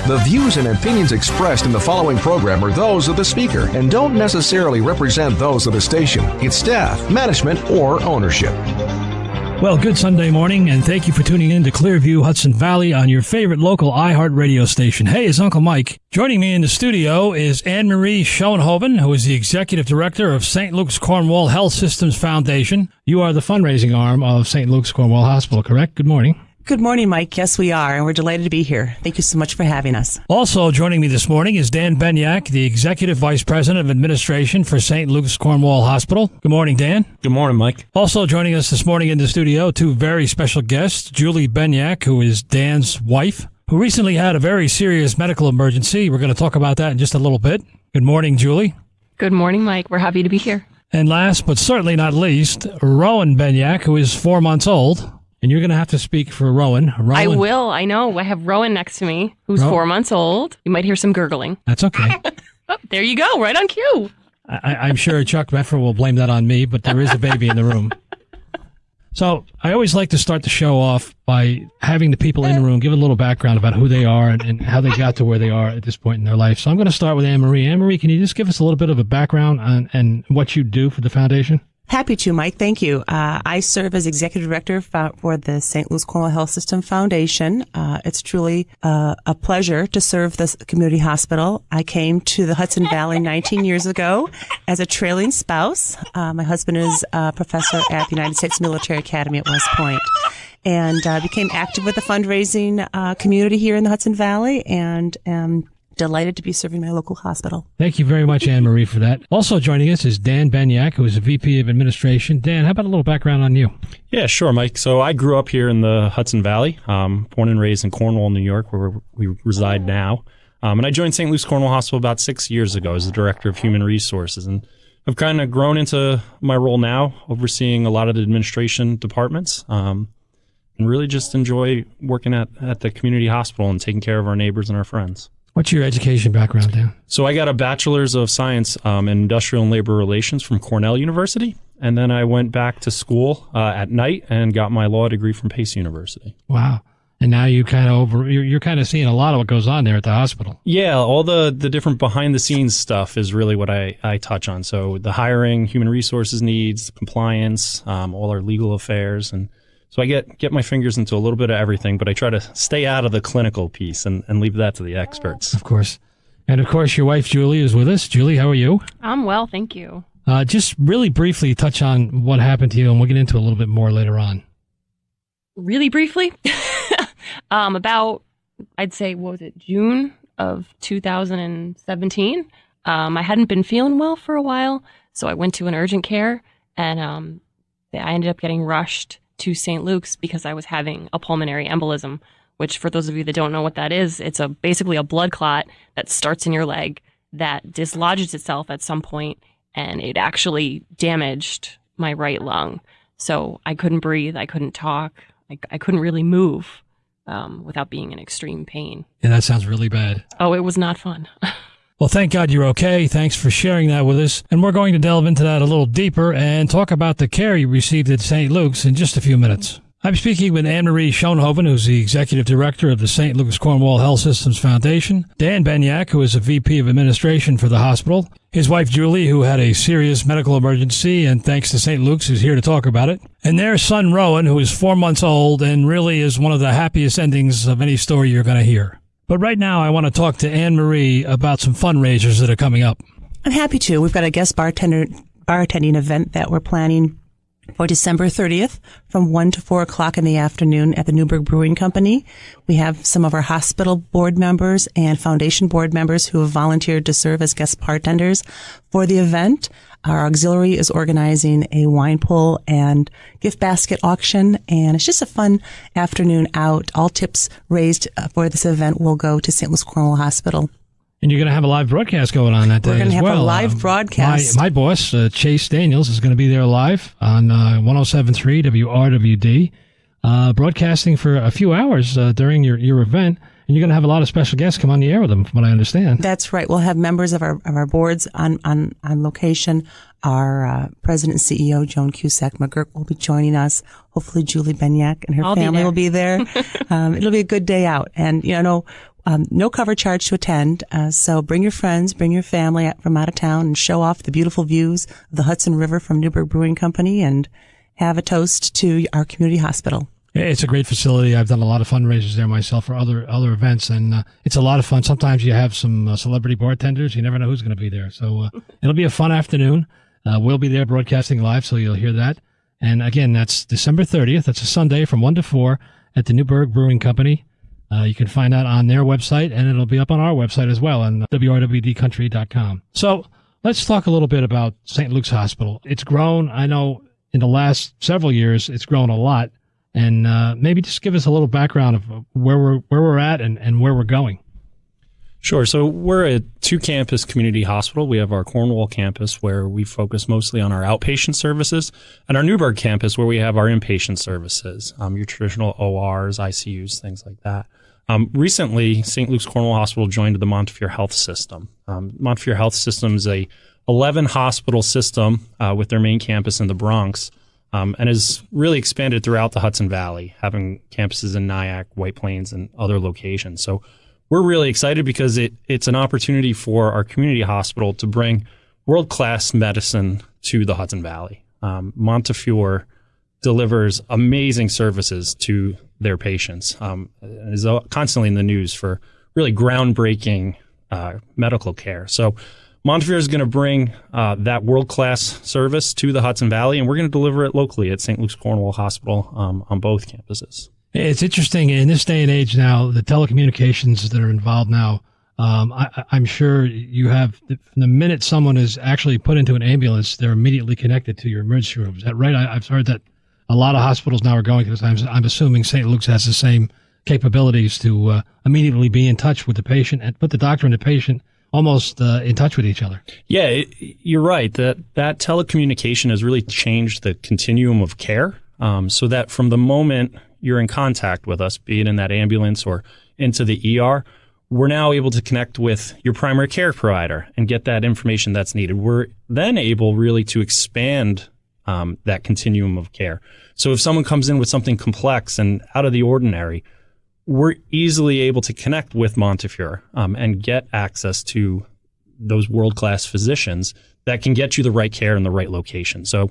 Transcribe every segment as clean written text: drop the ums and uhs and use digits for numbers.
The views and opinions expressed in the following program are those of the speaker and don't necessarily represent those of the station, its staff, management, or ownership. Well, good Sunday morning, and thank you for tuning in to Clearview, Hudson Valley on your favorite local iHeart radio station. Hey, it's Uncle Mike. Joining me in the studio is Anne Marie Schoonhoven, who is the Executive Director of St. Luke's Cornwall Health Systems Foundation. You are the fundraising arm of St. Luke's Cornwall Hospital, correct? Good morning. Good morning, Mike. Yes, we are, and we're delighted to be here. Thank you so much for having us. Also joining me this morning is Dan Bengyak, the Executive Vice President of Administration for St. Luke's Cornwall Hospital. Good morning, Dan. Good morning, Mike. Also joining us this morning in the studio, two very special guests, Julie Bengyak, who is Dan's wife, who recently had a very serious medical emergency. We're going to talk about that in just a little bit. Good morning, Julie. Good morning, Mike. We're happy to be here. And last but certainly not least, Rowan Bengyak, who is 4 months old. And you're going to have to speak for Rowan. I will. I know. I have Rowan next to me, who's 4 months old. You might hear some gurgling. That's okay. Oh, there you go. Right on cue. I'm sure Chuck Meffer will blame that on me, but there is a baby in the room. So I always like to start the show off by having the people in the room give a little background about who they are and how they got to where they are at this point in their life. So I'm going to start with Anne Marie. Anne Marie, can you just give us a little bit of a background on what you do for the foundation? Happy to, Mike. Thank you. I serve as Executive Director for the St. Louis Cornwall Health System Foundation. It's truly a pleasure to serve this community hospital. I came to the Hudson Valley 19 years ago as a trailing spouse. My husband is a professor at the United States Military Academy at West Point, and became active with the fundraising community here in the Hudson Valley, and delighted to be serving my local hospital. Thank you very much, Anne Marie, for that. Also joining us is Dan Bengyak, who is a VP of Administration. Dan, how about a little background on you? Yeah, sure, Mike. So I grew up here in the Hudson Valley, born and raised in Cornwall, New York, where we reside now. And I joined St. Luke's Cornwall Hospital about 6 years ago as the Director of Human Resources. And I've kind of grown into my role now, overseeing a lot of the administration departments, and really just enjoy working at the community hospital and taking care of our neighbors and our friends. What's your education background, Dan? So I got a Bachelor's of Science in Industrial and Labor Relations from Cornell University, and then I went back to school at night and got my law degree from Pace University. Wow. And now you're kind of seeing a lot of what goes on there at the hospital. Yeah, all the different behind-the-scenes stuff is really what I touch on. So the hiring, human resources needs, compliance, all our legal affairs, and so I get my fingers into a little bit of everything, but I try to stay out of the clinical piece and leave that to the experts. Of course. And of course, your wife, Julie, is with us. Julie, how are you? I'm well, thank you. Just really briefly touch on what happened to you, and we'll get into a little bit more later on. Really briefly? About, I'd say, June of 2017. I hadn't been feeling well for a while, so I went to an urgent care, and I ended up getting rushed to St. Luke's because I was having a pulmonary embolism, which, for those of you that don't know what that is, it's basically a blood clot that starts in your leg that dislodges itself at some point, and it actually damaged my right lung. So I couldn't breathe, I couldn't talk, I couldn't really move without being in extreme pain. Yeah, that sounds really bad. Oh, it was not fun. Well, thank God you're okay. Thanks for sharing that with us. And we're going to delve into that a little deeper and talk about the care you received at St. Luke's in just a few minutes. I'm speaking with Anne Marie Schoonhoven, who's the Executive Director of the St. Luke's Cornwall Health Systems Foundation, Dan Bengyak, who is a VP of Administration for the hospital, his wife Julie, who had a serious medical emergency and thanks to St. Luke's is here to talk about it, and their son Rowan, who is 4 months old and really is one of the happiest endings of any story you're going to hear. But right now, I want to talk to Anne Marie about some fundraisers that are coming up. I'm happy to. We've got a guest bartending event that we're planning for December 30th from 1 to 4 o'clock in the afternoon at the Newburgh Brewing Company. We have some of our hospital board members and foundation board members who have volunteered to serve as guest bartenders for the event. Our auxiliary is organizing a wine pull and gift basket auction, and it's just a fun afternoon out. All tips raised for this event will go to St. Louis Cornwall Hospital. And you're going to have a live broadcast going on that day as well. We're going to have a live broadcast. My boss, Chase Daniels, is going to be there live on 107.3 WRWD, broadcasting for a few hours during your event. And you're going to have a lot of special guests come on the air with them, from what I understand. That's right. We'll have members of our boards on location. Our president and CEO, Joan Cusack McGurk, will be joining us. Hopefully Julie Bengyak and her family will be there. It'll be a good day out. And, No cover charge to attend. So bring your friends, bring your family from out of town and show off the beautiful views of the Hudson River from Newburgh Brewing Company and have a toast to our community hospital. It's a great facility. I've done a lot of fundraisers there myself for other events, and it's a lot of fun. Sometimes you have some celebrity bartenders. You never know who's going to be there. So it'll be a fun afternoon. We'll be there broadcasting live, so you'll hear that. And again, that's December 30th. That's a Sunday from 1 to 4 at the Newburgh Brewing Company. You can find that on their website, and it'll be up on our website as well on wrwdcountry.com. So let's talk a little bit about St. Luke's Hospital. It's grown. I know in the last several years, it's grown a lot. And maybe just give us a little background of where we're at and where we're going. Sure. So we're a 2-campus community hospital. We have our Cornwall campus where we focus mostly on our outpatient services, and our Newburgh campus where we have our inpatient services, your traditional ORs, ICUs, things like that. Recently, St. Luke's Cornwall Hospital joined the Montefiore Health System. Montefiore Health System is a 11-hospital system with their main campus in the Bronx, and has really expanded throughout the Hudson Valley, having campuses in Nyack, White Plains, and other locations. So we're really excited because it's an opportunity for our community hospital to bring world-class medicine to the Hudson Valley. Montefiore delivers amazing services to their patients and is constantly in the news for really groundbreaking medical care. So Montefiore is going to bring that world-class service to the Hudson Valley, and we're going to deliver it locally at St. Luke's Cornwall Hospital on both campuses. It's interesting in this day and age now, the telecommunications that are involved now. I'm sure you have, from the minute someone is actually put into an ambulance, they're immediately connected to your emergency room. Is that right? I've heard that a lot of hospitals now are going through this. I'm assuming St. Luke's has the same capabilities to immediately be in touch with the patient and put the doctor and the patient almost in touch with each other. Yeah, you're right. That telecommunication has really changed the continuum of care, so that from the moment you're in contact with us, be it in that ambulance or into the ER, we're now able to connect with your primary care provider and get that information that's needed. We're then able really to expand that continuum of care. So if someone comes in with something complex and out of the ordinary, we're easily able to connect with Montefiore and get access to those world-class physicians that can get you the right care in the right location. So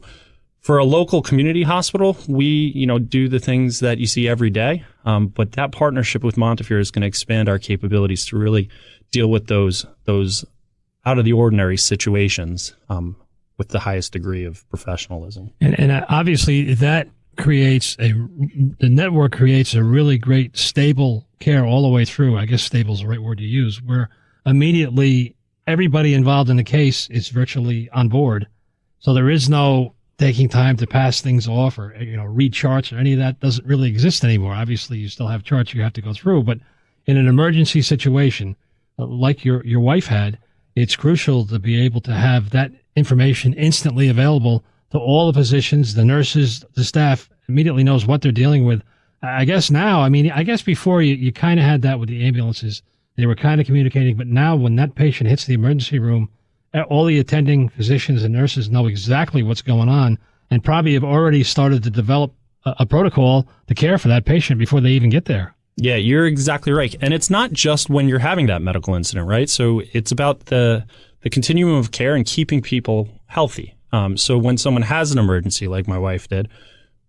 for a local community hospital, we do the things that you see every day, but that partnership with Montefiore is going to expand our capabilities to really deal with those out of the ordinary situations with the highest degree of professionalism. And obviously that the network creates a really great stable care all the way through. I guess stable is the right word to use, where immediately everybody involved in the case is virtually on board. So there is no taking time to pass things off or read charts or any of that doesn't really exist anymore. Obviously, you still have charts you have to go through, but in an emergency situation like your wife had, it's crucial to be able to have that information instantly available to all the physicians, the nurses, the staff immediately knows what they're dealing with. I guess now, I guess before you kind of had that with the ambulances. They were kind of communicating, but now when that patient hits the emergency room, all the attending physicians and nurses know exactly what's going on and probably have already started to develop a protocol to care for that patient before they even get there. Yeah, you're exactly right. And it's not just when you're having that medical incident, right? So it's about the continuum of care and keeping people healthy. So when someone has an emergency, like my wife did,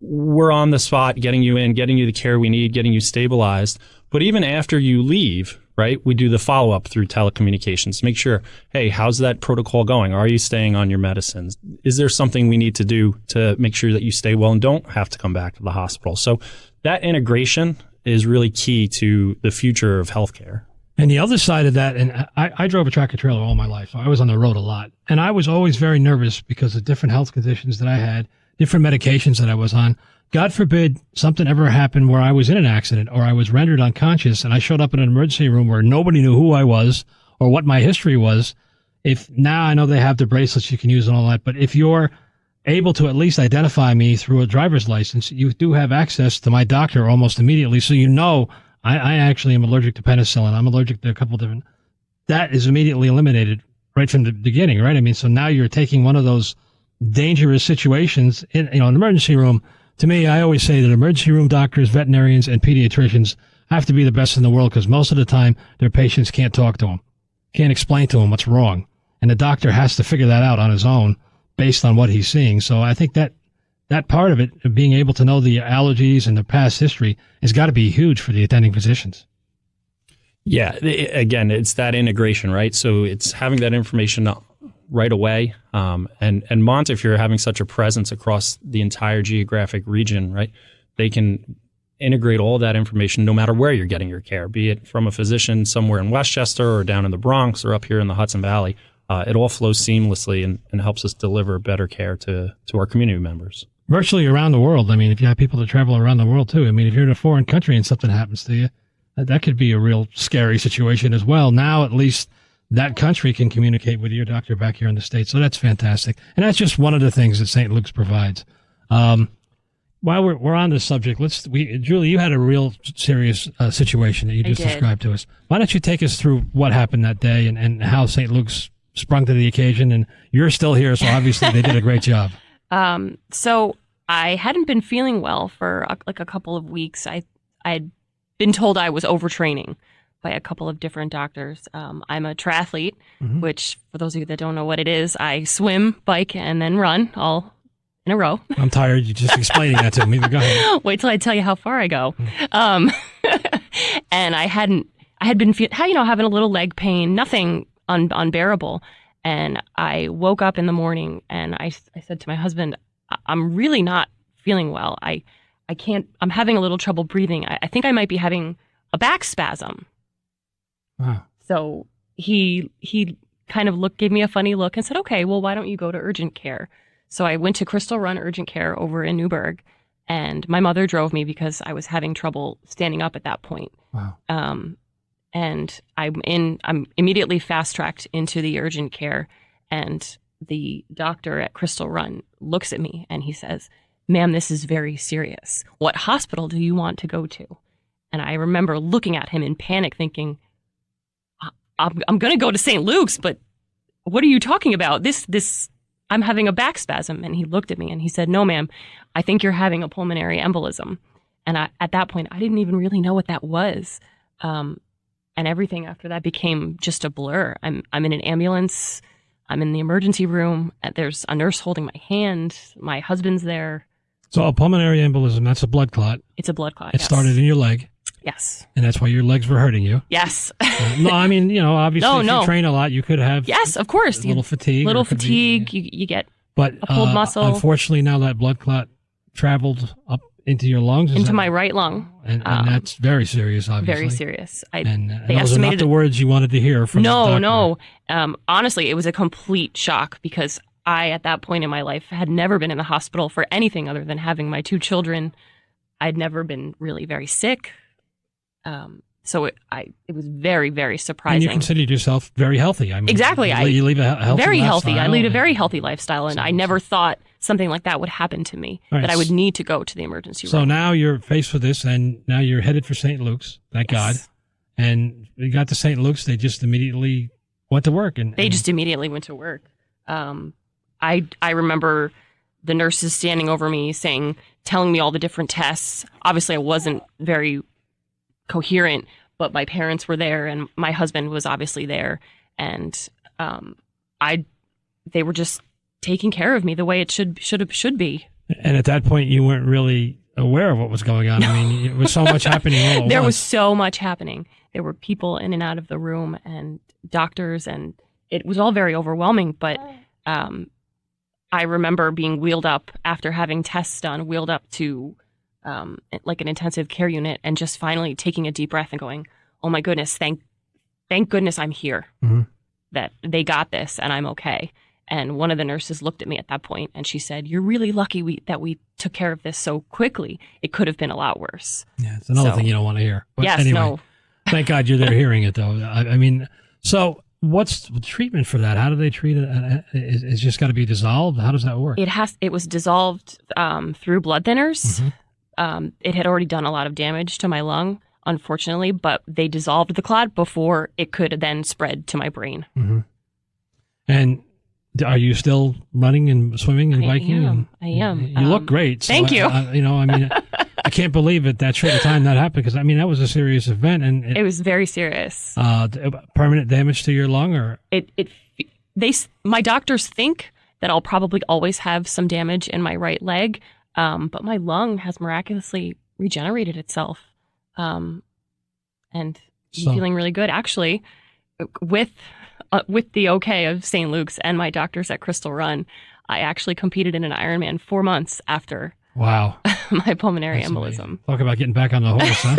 we're on the spot, getting you in, getting you the care we need, getting you stabilized. But even after you leave, right, we do the follow-up through telecommunications to make sure, hey, how's that protocol going? Are you staying on your medicines? Is there something we need to do to make sure that you stay well and don't have to come back to the hospital? So that integration is really key to the future of healthcare. And the other side of that, and I drove a tractor trailer all my life, so I was on the road a lot. And I was always very nervous because of different health conditions that I had, different medications that I was on. God forbid something ever happened where I was in an accident or I was rendered unconscious and I showed up in an emergency room where nobody knew who I was or what my history was. If now I know they have the bracelets you can use and all that, but if you're able to at least identify me through a driver's license, you do have access to my doctor almost immediately. So I actually am allergic to penicillin. I'm allergic to a couple different. That is immediately eliminated right from the beginning, right? So now you're taking one of those dangerous situations in an emergency room. To me, I always say that emergency room doctors, veterinarians, and pediatricians, have to be the best in the world because most of the time their patients can't talk to them, can't explain to them what's wrong. And the doctor has to figure that out on his own based on what he's seeing. So I think that part of it, being able to know the allergies and the past history, has got to be huge for the attending physicians. Yeah, again, it's that integration, right? So it's having that information right away. And Montefiore, having such a presence across the entire geographic region, right? They can integrate all that information no matter where you're getting your care, be it from a physician somewhere in Westchester or down in the Bronx or up here in the Hudson Valley. It all flows seamlessly and helps us deliver better care to our community members. Virtually around the world. I mean, if you have people that travel around the world too. I mean, if you're in a foreign country and something happens to you, that could be a real scary situation as well. Now, at least that country can communicate with your doctor back here in the States. So that's fantastic. And that's just one of the things that St. Luke's provides. While we're on this subject, Julie, you had a real serious situation that you just described to us. Why don't you take us through what happened that day and how St. Luke's sprung to the occasion? And you're still here, so obviously they did a great job. So I hadn't been feeling well for a couple of weeks. I had been told I was overtraining by a couple of different doctors. I'm a triathlete, which for those of you that don't know what it is, I swim, bike, and then run all in a row. I'm tired. You're just explaining that to me. Go ahead. Wait till I tell you how far I go. And I had been having a little leg pain, nothing unbearable. And I woke up in the morning and I said to my husband, I'm really not feeling well. I can't, I'm having a little trouble breathing. I think I might be having a back spasm. Wow. So he kind of gave me a funny look and said, okay, well, why don't you go to urgent care? So I went to Crystal Run Urgent Care over in Newburgh, and my mother drove me because I was having trouble standing up at that point. Wow. And I'm immediately fast-tracked into the urgent care, and the doctor at Crystal Run looks at me and he says, ma'am, this is very serious. What hospital do you want to go to? And I remember looking at him in panic thinking, I'm going to go to St. Luke's, but what are you talking about? This, I'm having a back spasm. And he looked at me and he said, no, ma'am, I think you're having a pulmonary embolism. And at that point, I didn't even really know what that was. And everything after that became just a blur. I'm in an ambulance. I'm in the emergency room. There's a nurse holding my hand. My husband's there. So a pulmonary embolism, that's a blood clot. It's a blood clot. It started in your leg. Yes. And that's why your legs were hurting you. Yes. No, I mean, obviously if you train a lot, you could have yes, of course. a little fatigue. You get a pulled muscle. Unfortunately, now that blood clot traveled up into your lungs. Into my right lung. And that's very serious, obviously. Very serious. And those are not the words you wanted to hear from the doctor. No. Honestly, it was a complete shock because I, at that point in my life, had never been in the hospital for anything other than having my 2 children. I'd never been really very sick. So it was very, very surprising. And you considered yourself very healthy. I mean, exactly. You lead a healthy very lifestyle. healthy. I lead a very healthy lifestyle, and I never thought something like that would happen to me, that I would need to go to the emergency room. So now you're faced with this, and now you're headed for St. Luke's, thank God. And you got to St. Luke's, they just immediately went to work. They just immediately went to work. I remember the nurses standing over me telling me all the different tests. Obviously, I wasn't very coherent, but my parents were there and my husband was obviously there, and they were just taking care of me the way it should be. And at that point, you weren't really aware of what was going on. I mean, it was so much happening all at once. There was so much happening. There were people in and out of the room and doctors, and it was all very overwhelming. But I remember being wheeled up after having tests done, wheeled up to like an intensive care unit, and just finally taking a deep breath and going, oh my goodness, thank goodness I'm here, that they got this and I'm okay. And one of the nurses looked at me at that point and she said, you're really lucky that we took care of this so quickly. It could have been a lot worse. Yeah, it's another thing you don't want to hear. But yes, anyway, no. Thank God you're there hearing it, though. I mean, so what's the treatment for that? How do they treat it? It's just got to be dissolved? How does that work? It was dissolved through blood thinners. It had already done a lot of damage to my lung, unfortunately, but they dissolved the clot before it could then spread to my brain. And are you still running and swimming and biking? I am. You look great. So thank you. I mean, I can't believe it that short a time that happened, because I mean that was a serious event, and It was very serious. Permanent damage to your lung, or My doctors think that I'll probably always have some damage in my right leg, but my lung has miraculously regenerated itself, and I'm feeling really good. Actually, with the okay of St. Luke's and my doctors at Crystal Run, I actually competed in an Ironman 4 months after. Wow. My pulmonary That's embolism. Amazing. Talk about getting back on the horse, huh?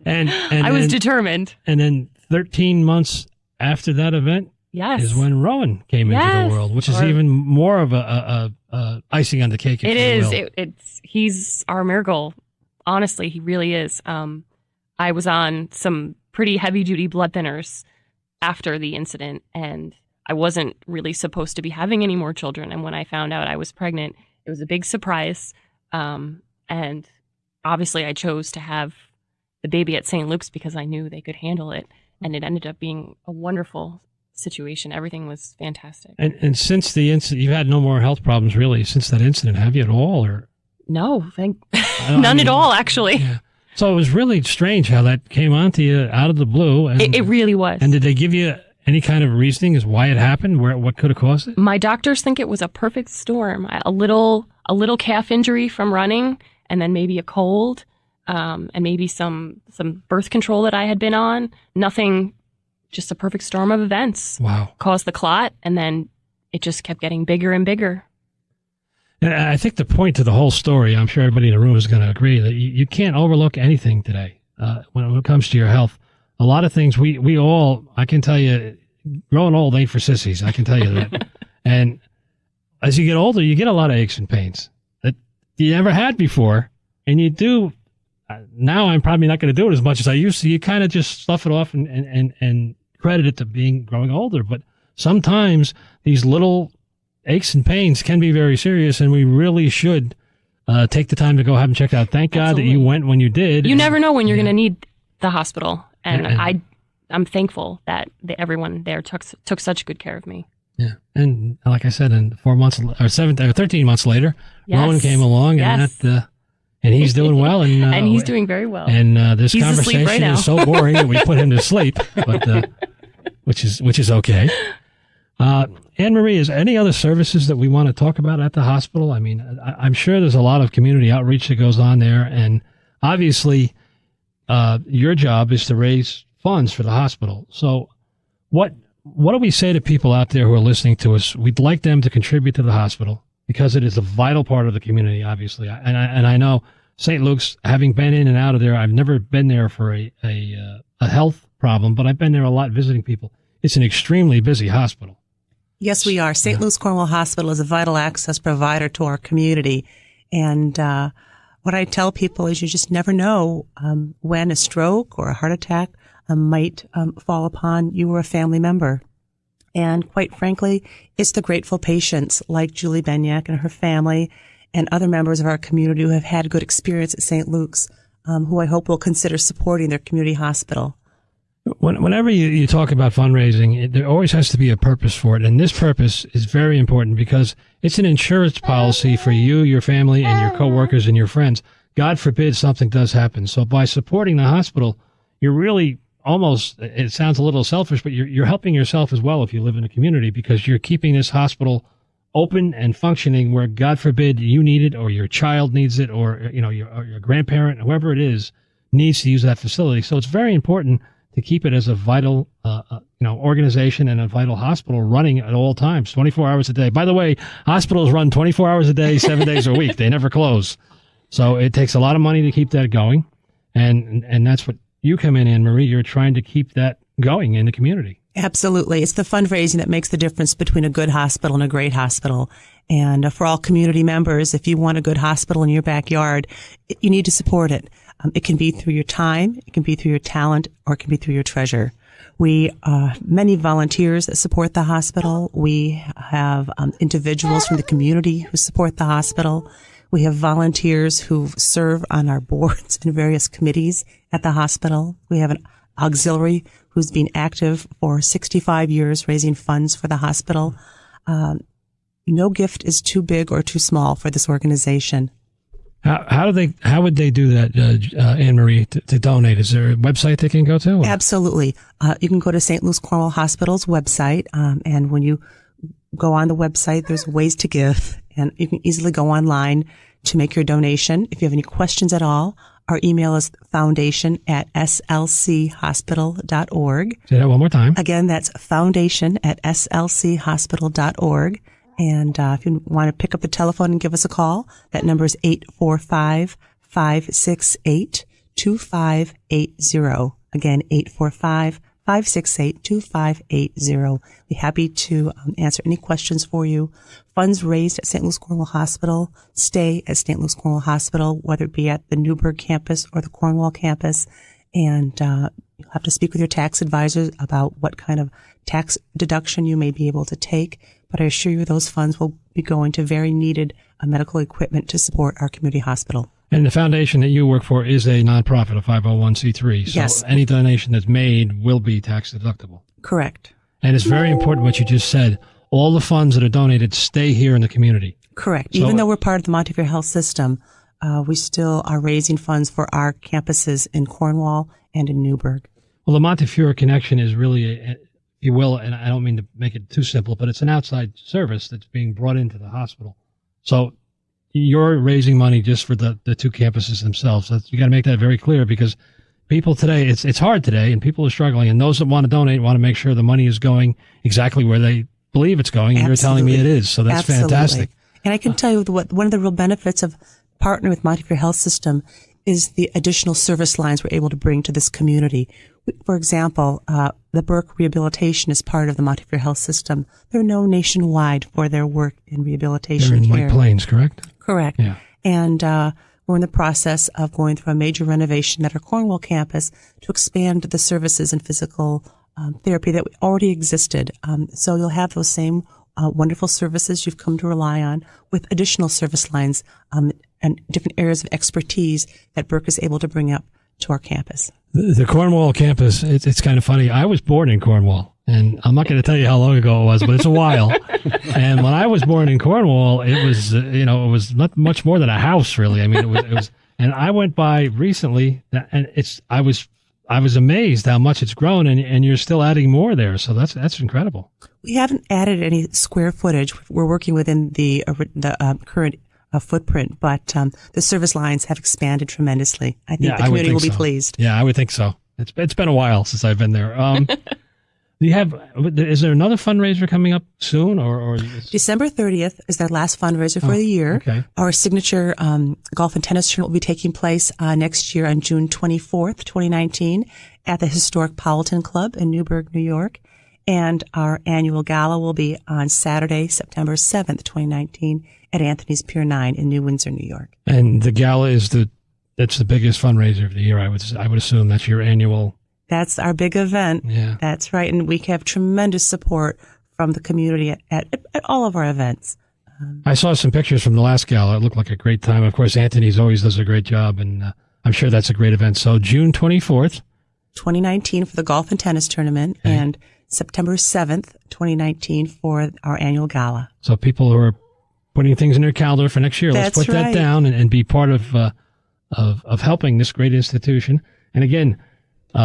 and I was determined. And then 13 months after that event, yes, is when Rowan came into the world, which is even more of a icing on the cake. If it you is. will. He's our miracle. Honestly, he really is. I was on some pretty heavy duty blood thinners after the incident, and I wasn't really supposed to be having any more children. And when I found out I was pregnant, it was a big surprise. And obviously I chose to have the baby at St. Luke's because I knew they could handle it. And it ended up being a wonderful situation. Everything was fantastic. And since the incident, you've had no more health problems really since that incident, have you at all? Or no, none at all, actually. Yeah. So it was really strange how that came onto you out of the blue. And, it really was. And did they give you any kind of reasoning as why it happened? What could have caused it? My doctors think it was a perfect storm. A little calf injury from running, and then maybe a cold, and maybe some birth control that I had been on. Nothing, just a perfect storm of events. Wow. Caused the clot, and then it just kept getting bigger and bigger. And I think the point to the whole story, I'm sure everybody in the room is going to agree, that you can't overlook anything today when it comes to your health. A lot of things we all, I can tell you, growing old ain't for sissies. I can tell you that. And as you get older, you get a lot of aches and pains that you never had before. And you do, now I'm probably not going to do it as much as I used to. You kind of just slough it off and credit it to growing older. But sometimes these little aches and pains can be very serious, and we really should take the time to go have them checked out. Thank God Absolutely. that you went when you did. You never know when you're going to need the hospital. And I'm thankful that everyone there took such good care of me. Yeah, and like I said, in 4 months or 13 months later, Yes. Rowan came along, and and he's doing well, and and he's doing very well. And this He's asleep conversation right now. is so boring that we put him to sleep, but which is okay. Anne Marie, is there any other services that we want to talk about at the hospital? I mean, I'm sure there's a lot of community outreach that goes on there, and obviously, your job is to raise funds for the hospital. So, what do we say to people out there who are listening to us? We'd like them to contribute to the hospital because it is a vital part of the community, obviously. And I know St. Luke's, having been in and out of there, I've never been there for a health problem, but I've been there a lot visiting people. It's an extremely busy hospital. Yes, we are. St. Luke's Cornwall Hospital is a vital access provider to our community. And what I tell people is you just never know when a stroke or a heart attack might fall upon you or a family member. And quite frankly, it's the grateful patients like Julie Bengyak and her family and other members of our community who have had good experience at St. Luke's, who I hope will consider supporting their community hospital. Whenever you talk about fundraising, there always has to be a purpose for it. And this purpose is very important because it's an insurance policy for you, your family, and your coworkers and your friends. God forbid something does happen. So by supporting the hospital, you're really almost, it sounds a little selfish, but you're helping yourself as well if you live in a community, because you're keeping this hospital open and functioning where, God forbid, you need it or your child needs it or your grandparent, whoever it is, needs to use that facility. So it's very important to keep it as a vital, organization and a vital hospital running at all times, 24 hours a day. By the way, hospitals run 24 hours a day, 7 days a week. They never close. So it takes a lot of money to keep that going. And that's what you come in, Anne Marie. You're trying to keep that going in the community. Absolutely. It's the fundraising that makes the difference between a good hospital and a great hospital. And for all community members, if you want a good hospital in your backyard, you need to support it. It can be through your time, it can be through your talent, or it can be through your treasure. We many volunteers that support the hospital. We have individuals from the community who support the hospital. We have volunteers who serve on our boards and various committees at the hospital. We have an auxiliary who's been active for 65 years raising funds for the hospital. No gift is too big or too small for this organization. How would they do that, Anne Marie, to donate? Is there a website they can go to? Or? Absolutely. You can go to St. Luke's Cornwall Hospital's website, and when you go on the website, there's ways to give, and you can easily go online to make your donation. If you have any questions at all, our email is foundation@slchospital.org. Say that one more time. Again, that's foundation@slchospital.org. And if you want to pick up the telephone and give us a call, that number is 845-568-2580. Again, 845-568-2580. Be happy to answer any questions for you. Funds raised at St. Luke's Cornwall Hospital stay at St. Luke's Cornwall Hospital, whether it be at the Newburgh campus or the Cornwall campus. And you'll have to speak with your tax advisors about what kind of tax deduction you may be able to take. But I assure you those funds will be going to very needed medical equipment to support our community hospital. And the foundation that you work for is a nonprofit, a 501c3. So yes. Any donation that's made will be tax deductible. Correct. And it's very important what you just said. All the funds that are donated stay here in the community. Correct. So, even though we're part of the Montefiore Health System, we still are raising funds for our campuses in Cornwall and in Newburgh. Well, the Montefiore connection is really, if you will, and I don't mean to make it too simple, but it's an outside service that's being brought into the hospital. So you're raising money just for the two campuses themselves. You got to make that very clear, because people today, it's hard today, and people are struggling. And those that want to donate want to make sure the money is going exactly where they believe it's going. And Absolutely. You're telling me it is. So that's Absolutely. fantastic. And I can tell you one of the real benefits of partnering with Montefiore Health System is the additional service lines we're able to bring to this community. For example, the Burke Rehabilitation is part of the Montefiore Health System. They're known nationwide for their work in rehabilitation They're in care. White Plains, correct? Correct. Yeah. And we're in the process of going through a major renovation at our Cornwall campus to expand the services and physical therapy that already existed. So you'll have those same wonderful services you've come to rely on with additional service lines and different areas of expertise that Burke is able to bring up to our campus. The Cornwall campus, it's kind of funny. I was born in Cornwall, and I'm not going to tell you how long ago it was, but it's a while. And when I was born in Cornwall, it was, it was not much more than a house, really. I mean, it was, and I went by recently, and I was amazed how much it's grown, and you're still adding more there. So that's incredible. We haven't added any square footage. We're working within the current footprint, but the service lines have expanded tremendously. I think the community will be pleased. Yeah, I would think so. It's been a while since I've been there. Is there another fundraiser coming up soon, or December 30th is our last fundraiser for the year. Okay. Our signature golf and tennis tournament will be taking place next year on June 24th, 2019 at the historic Powelton Club in Newburgh, New York. And our annual gala will be on Saturday, September 7th, 2019 at Anthony's Pier 9 in New Windsor, New York. And the gala is the biggest fundraiser of the year. I would assume that's your annual. That's our big event. Yeah. That's right. And we have tremendous support from the community at all of our events. I saw some pictures from the last gala. It looked like a great time. Of course, Anthony's always does a great job, and I'm sure that's a great event. So June 24th. 2019 for the golf and tennis tournament, okay. And September 7th, 2019 for our annual gala. So people who are putting things in their calendar for next year, let's put that down and be part of helping this great institution. And again,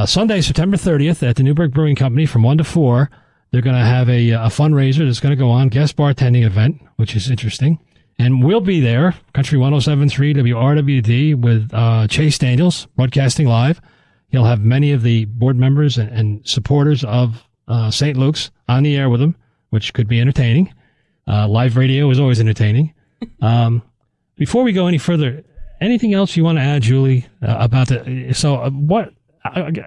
Sunday, September 30th at the Newburgh Brewing Company from 1 to 4, they're going to have a fundraiser that's going to go on, guest bartending event, which is interesting. And we'll be there, Country 107.3 WRWD with Chase Daniels broadcasting live. He'll have many of the board members and supporters of St. Luke's on the air with him, which could be entertaining. Live radio is always entertaining. Before we go any further, anything else you want to add, Julie, about the? So,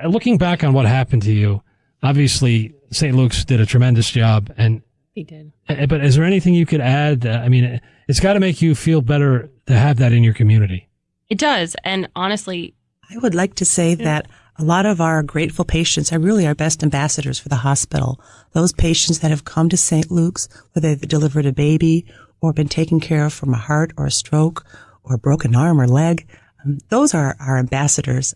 looking back on what happened to you, obviously St. Luke's did a tremendous job, and He did. But is there anything you could add? I mean, it's got to make you feel better to have that in your community. It does, and honestly, I would like to say that a lot of our grateful patients are really our best ambassadors for the hospital. Those patients that have come to St. Luke's, whether they've delivered a baby or been taken care of from a heart or a stroke or a broken arm or leg, those are our ambassadors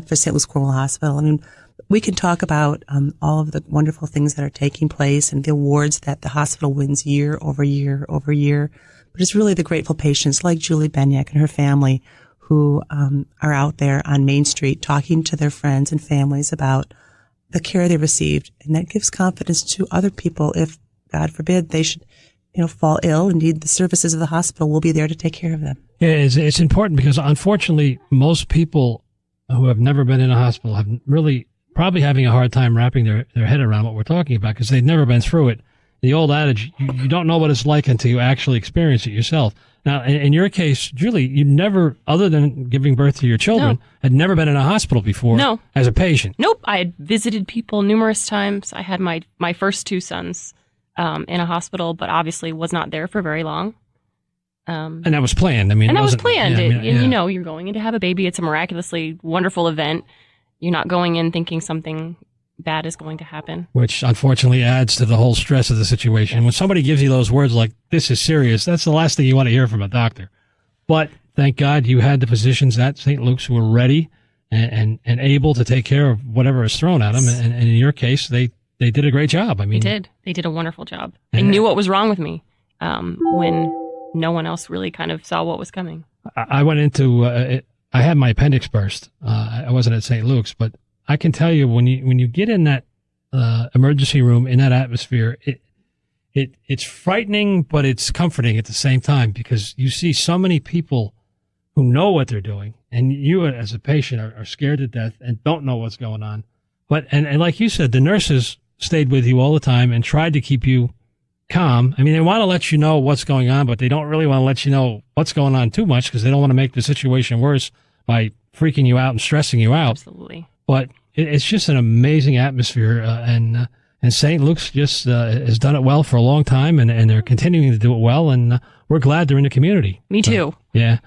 for St. Luke's Cornwall Hospital. I mean, we can talk about all of the wonderful things that are taking place and the awards that the hospital wins year over year over year. but it's really the grateful patients like Julie Bengyak and her family who are out there on Main Street talking to their friends and families about the care they received. And that gives confidence to other people if, God forbid, they should fall ill and need the services of the hospital. We'll be there to take care of them. Yeah, it's important because unfortunately, most people who have never been in a hospital have really probably having a hard time wrapping their head around what we're talking about because they've never been through it. The old adage, you don't know what it's like until you actually experience it yourself. Now, in your case, Julie, you never, other than giving birth to your children, had never been in a hospital before as a patient. Nope. I had visited people numerous times. I had my first two sons in a hospital, but obviously was not there for very long. And that was planned. I mean, that was planned. You're going in to have a baby. It's a miraculously wonderful event. You're not going in thinking something bad is going to happen. Which unfortunately adds to the whole stress of the situation. Yes. When somebody gives you those words like, this is serious, that's the last thing you want to hear from a doctor. But thank God you had the physicians at St. Luke's who were ready and able to take care of whatever is thrown at them. And in your case, they did a great job. I mean, they did a wonderful job. They knew what was wrong with me when no one else really kind of saw what was coming. I went into, I had my appendix burst. I wasn't at St. Luke's, but I can tell you when you get in that emergency room in that atmosphere, it's frightening, but it's comforting at the same time because you see so many people who know what they're doing, and you as a patient are scared to death and don't know what's going on. But and like you said, the nurses stayed with you all the time and tried to keep you calm. I mean, they want to let you know what's going on, but they don't really want to let you know what's going on too much because they don't want to make the situation worse by freaking you out and stressing you out. Absolutely. But it's just an amazing atmosphere, and St. Luke's just has done it well for a long time, and they're continuing to do it well, and we're glad they're in the community. Me too. Yeah.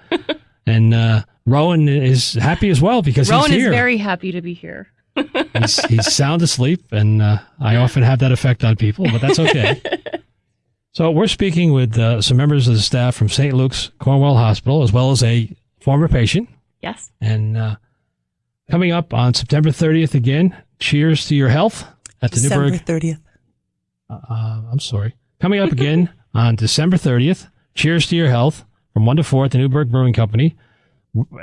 And Rowan is happy as well because Rowan he's here. Rowan is very happy to be here. he's sound asleep, and I often have that effect on people, but that's okay. So we're speaking with some members of the staff from St. Luke's Cornwall Hospital, as well as a former patient. Yes. And coming up on September 30th again, cheers to your health at the December Newburgh. 30th. I'm sorry. Coming up again on December 30th, cheers to your health from 1 to 4 at the Newburgh Brewing Company.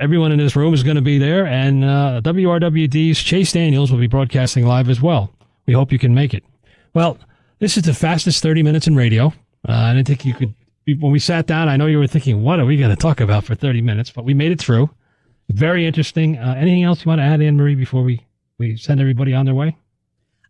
Everyone in this room is going to be there, and WRWD's Chase Daniels will be broadcasting live as well. We hope you can make it. Well, this is the fastest 30 minutes in radio. I didn't think you could, when we sat down, I know you were thinking, what are we going to talk about for 30 minutes? But we made it through. Very interesting. Anything else you want to add, Anne Marie, before we send everybody on their way?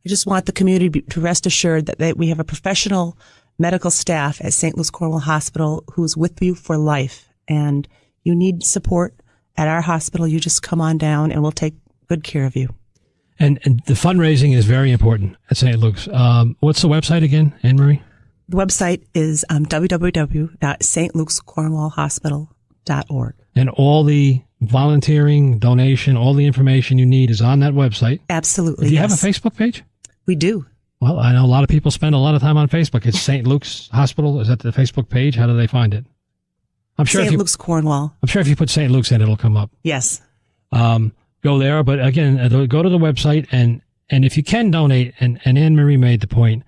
I just want the community to rest assured that we have a professional medical staff at St. Luke's Cornwall Hospital who's with you for life. And you need support at our hospital, you just come on down and we'll take good care of you. And the fundraising is very important at St. Luke's. What's the website again, Anne Marie? The website is www.stlukescornwallhospital.org. And all the volunteering, donation, all the information you need is on that website. Absolutely. Do you have a Facebook page? We do. Well, I know a lot of people spend a lot of time on Facebook. It's St. Luke's Hospital. Is that the Facebook page? How do they find it? I'm sure St. Luke's Cornwall. I'm sure if you put St. Luke's in, it'll come up. Yes. Go there. But again, go to the website and if you can donate, and Anne Marie made the point,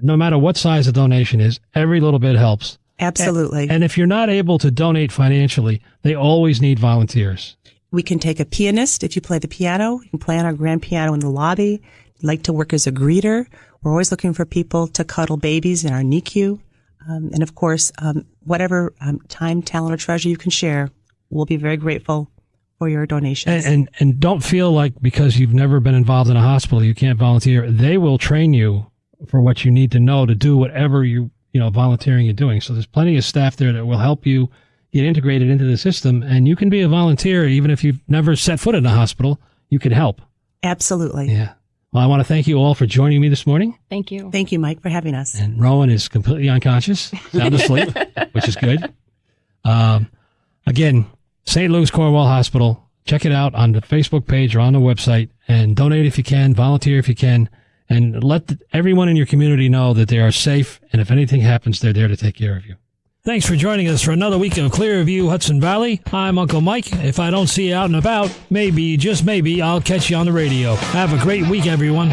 no matter what size the donation is, every little bit helps. Absolutely. And if you're not able to donate financially, they always need volunteers. We can take a pianist if you play the piano. You can play on our grand piano in the lobby. Like to work as a greeter. We're always looking for people to cuddle babies in our NICU. And of course, whatever time, talent, or treasure you can share, we'll be very grateful for your donations. And don't feel like because you've never been involved in a hospital, you can't volunteer. They will train you for what you need to know to do whatever volunteering you're doing. So there's plenty of staff there that will help you get integrated into the system. And you can be a volunteer even if you've never set foot in a hospital. You can help. Absolutely. Yeah. Well, I want to thank you all for joining me this morning. Thank you. Thank you, Mike, for having us. And Rowan is completely unconscious, sound asleep, which is good. Again, St. Luke's Cornwall Hospital. Check it out on the Facebook page or on the website and donate if you can, volunteer if you can, and let everyone in your community know that they are safe. And if anything happens, they're there to take care of you. Thanks for joining us for another week of Clearview Hudson Valley. I'm Uncle Mike. If I don't see you out and about, maybe, just maybe, I'll catch you on the radio. Have a great week, everyone.